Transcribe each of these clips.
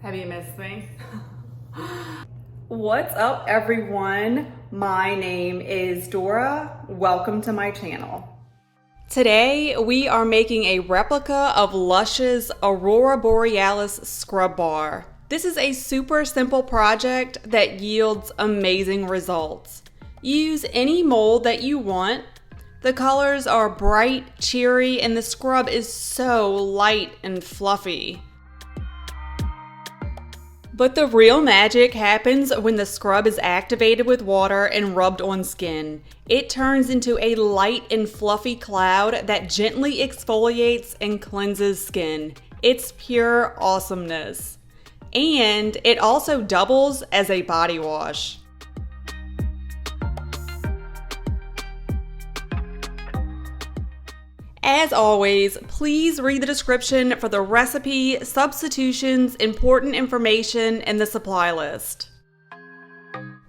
Have you missed me? What's up, everyone? My name is Dora. Welcome to my channel. Today, we are making a replica of Lush's Aurora Borealis scrub bar. This is a super simple project that yields amazing results. Use any mold that you want. The colors are bright, cheery, and the scrub is so light and fluffy. But the real magic happens when the scrub is activated with water and rubbed on skin. It turns into a light and fluffy cloud that gently exfoliates and cleanses skin. It's pure awesomeness. And it also doubles as a body wash. As always, please read the description for the recipe, substitutions, important information, and the supply list.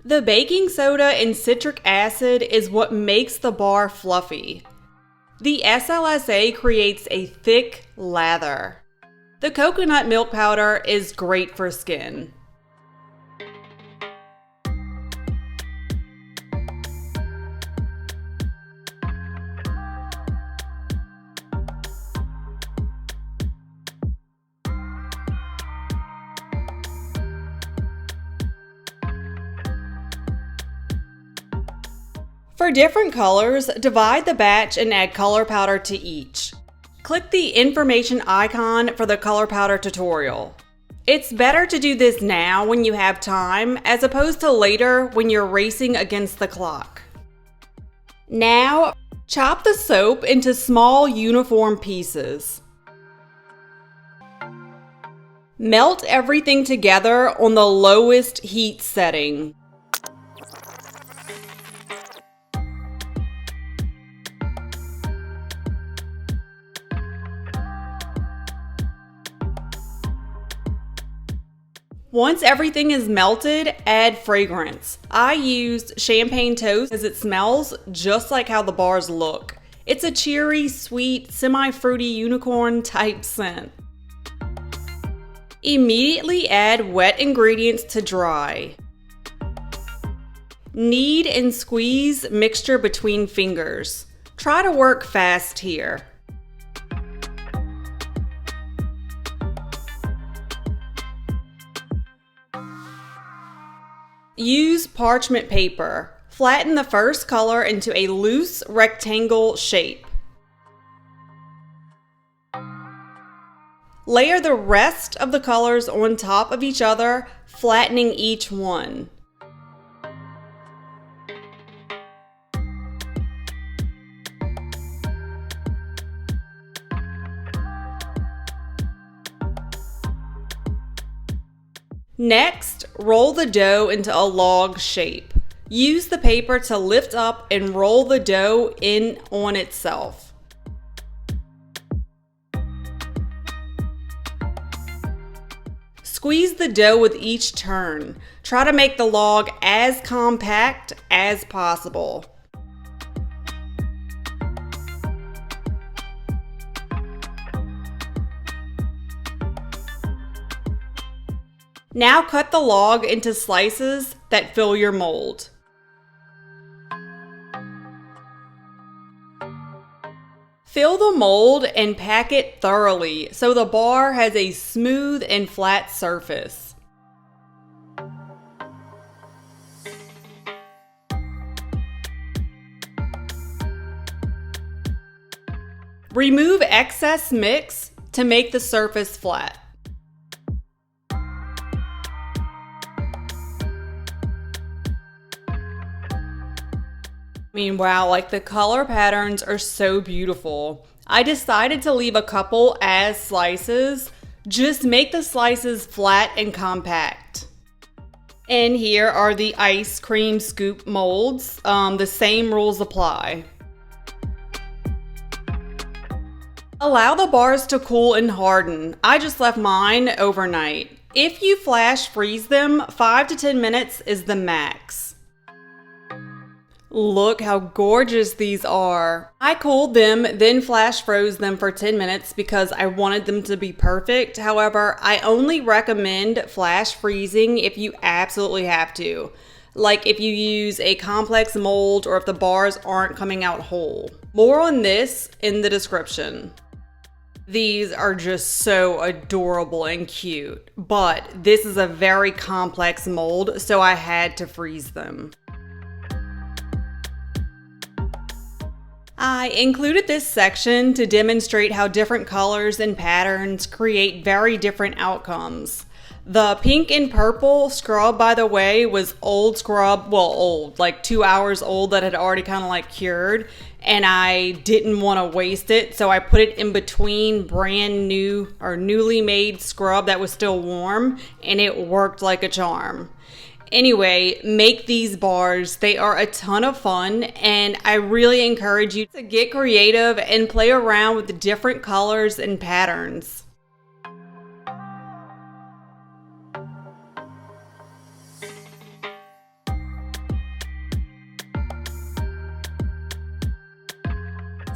The baking soda and citric acid is what makes the bar fluffy. The SLSA creates a thick lather. The coconut milk powder is great for skin. For different colors, divide the batch and add color powder to each. Click the information icon for the color powder tutorial. It's better to do this now when you have time, as opposed to later when you're racing against the clock. Now, chop the soap into small uniform pieces. Melt everything together on the lowest heat setting. Once everything is melted, add fragrance. I used champagne toast as it smells just like how the bars look. It's a cheery, sweet, semi-fruity unicorn type scent. Immediately add wet ingredients to dry. Knead and squeeze mixture between fingers. Try to work fast here. Use parchment paper. Flatten the first color into a loose rectangle shape. Layer the rest of the colors on top of each other, flattening each one. Next, roll the dough into a log shape. Use the paper to lift up and roll the dough in on itself. Squeeze the dough with each turn. Try to make the log as compact as possible. Now cut the log into slices that fill your mold. Fill the mold and pack it thoroughly so the bar has a smooth and flat surface. Remove excess mix to make the surface flat. Wow, like the color patterns are so beautiful. I decided to leave a couple as slices. Just make the slices flat and compact. And here are the ice cream scoop molds. The same rules apply. Allow the bars to cool and harden. I just left mine overnight. If you flash freeze them, 5 to 10 minutes is the max. Look how gorgeous these are. I cooled them, then flash froze them for 10 minutes because I wanted them to be perfect. However, I only recommend flash freezing if you absolutely have to. Like if you use a complex mold or if the bars aren't coming out whole. More on this in the description. These are just so adorable and cute, but this is a very complex mold, so I had to freeze them. I included this section to demonstrate how different colors and patterns create very different outcomes. The pink and purple scrub, by the way, was old scrub, well, old, like 2 hours old that had already kind of like cured, and I didn't want to waste it, so I put it in between brand new or newly made scrub that was still warm, and it worked like a charm. Anyway, make these bars. They are a ton of fun, and I really encourage you to get creative and play around with the different colors and patterns.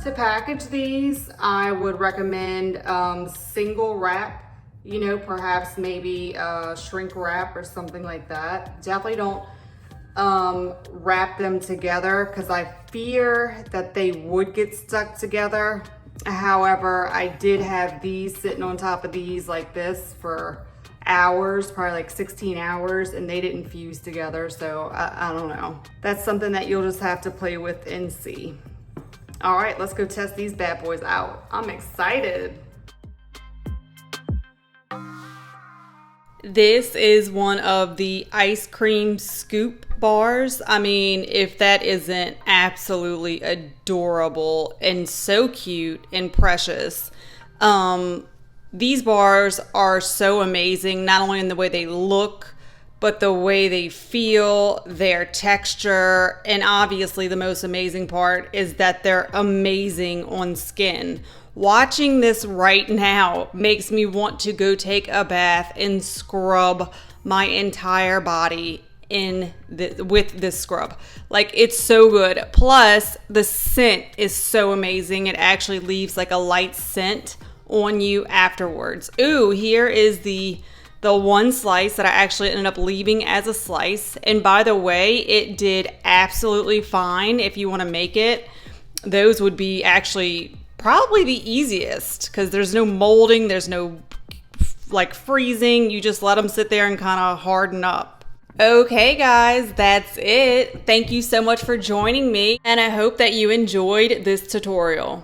To package these, I would recommend single wrap. You know, perhaps maybe shrink wrap or something like that. Definitely don't wrap them together because I fear that they would get stuck together. However, I did have these sitting on top of these like this for hours, probably like 16 hours, and they didn't fuse together. So I don't know. That's something that you'll just have to play with and see. All right, let's go test these bad boys out. I'm excited. This is one of the ice cream scoop bars. I mean, if that isn't absolutely adorable and so cute and precious. These bars are so amazing, not only in the way they look, but the way they feel, their texture, and obviously the most amazing part is that they're amazing on skin. Watching this right now makes me want to go take a bath and scrub my entire body with this scrub. Like, it's so good. Plus, the scent is so amazing. It actually leaves like a light scent on you afterwards. Ooh, here is the one slice that I actually ended up leaving as a slice. And by the way, it did absolutely fine. If you want to make it, those would be actually probably the easiest because there's no molding, there's no like freezing. You just let them sit there and kind of harden up. Okay guys, that's it. Thank you so much for joining me, and I hope that you enjoyed this tutorial.